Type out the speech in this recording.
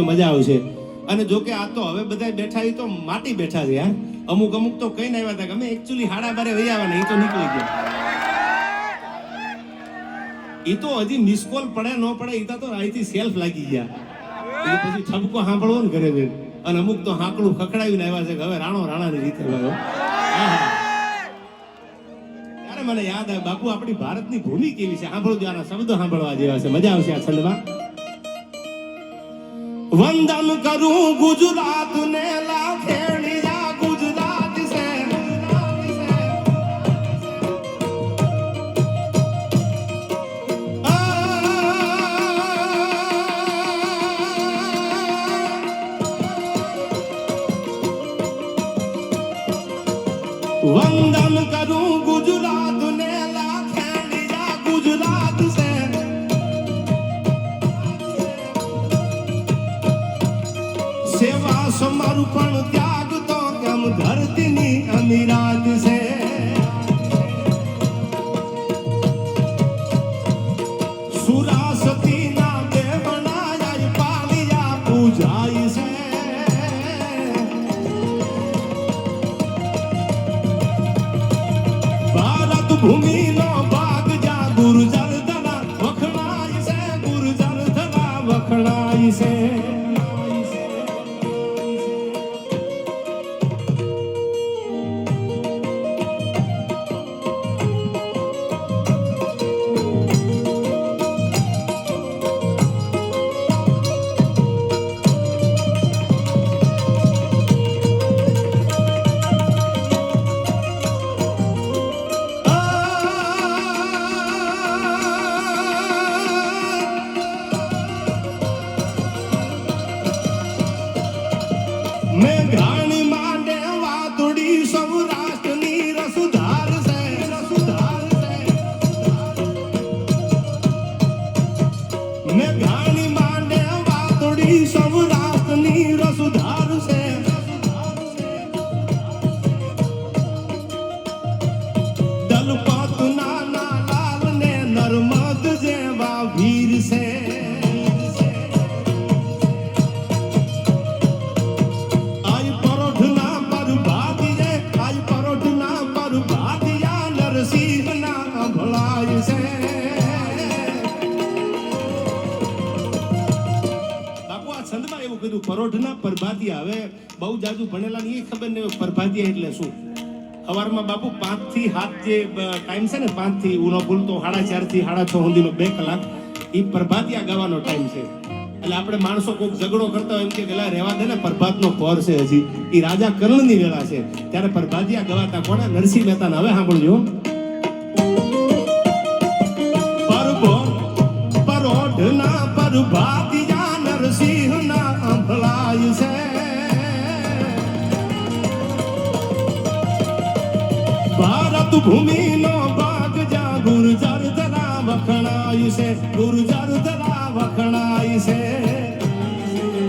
મજા આવશે. અને જો કે આ તો હવે બધા બેઠા તો માટી બેઠા છે. અમુક તો કઈ આવ્યા હતા કે અમે એકચ્યુઅલી 12:30 વહી આવવાના, એ તો નીકળી ગયા. એ તો હજી મિસ કોલ પડે ન પડે એ તો અહીંથી સેલ્ફ લાગી ગયા. એ પછી ઠપકો સાંભળવો ને ઘરે બેન. અને અમુક તો હાંકડું ખખડાવીને આવ્યા છે કે હવે રાણાની રીતે લાવ્યો. ત્યારે મને યાદ આવે બાપુ આપણી ભારતની ભૂમિ કેવી છે. સાંભળજો, આના શબ્દો સાંભળવા જેવા છે. મજા આવશે આ છંદમાં. વંદન કરું ગુજરાત ને લાખેણિયા ગુજરાત છે. વંદન કરું ગુજરાત ને લાખેણિયા ગુજરાત છે. સેવા સમર્પણ ત્યાગ તો કેમ ધરતીની અમીરાત છે. સુરાસતી ના દેવનાય પાલિયા પૂજાય છે. ભારત ભૂમિ નો ભાગ જા ગુર્જર ધરા વખણાય છે. ગુર્જર ધરા વખણાય છે. મેઘાણી માંડે વાદળી સૌરાષ્ટ્રની રસુધાર છે. મેઘાણી માંડે વાદળી સૌરાષ્ટ્રની રસુધાર છે. દલપત નાના લાલ ને નર્મદ જેવા વીર છે. પરોઢના પરભાતિયા. હવે બહુ જાજુ ભણેલા ની ખબર નહીં પરભાતિયા એટલે શું. સવારમાં બાપુ 5 થી 7 જે ટાઈમ છે ને, 5 થી હું ન ભૂલતો 4:30 થી 6:30 સુધીનો 2 કલાક એ પરભાતિયા ગાવાનો ટાઈમ છે. એટલે આપણે માણસો કોઈક ઝઘડો કરતા હોય એમ કે ગલા રહેવા દે ને, પ્રભાતનો પહોર છે હજી. એ રાજા કર્ણની વેળા છે ત્યારે પરભાતિયા ગવાતા કોને? નરસિંહ મહેતાના. હવે સાંભળજો. પરોઢના પરભાતિયા નરસિંહના અંભળાય છે. ભારત ભૂમિનો ભાગ જા ગુર્જર ધરા વખણાય છે. ગુર્જર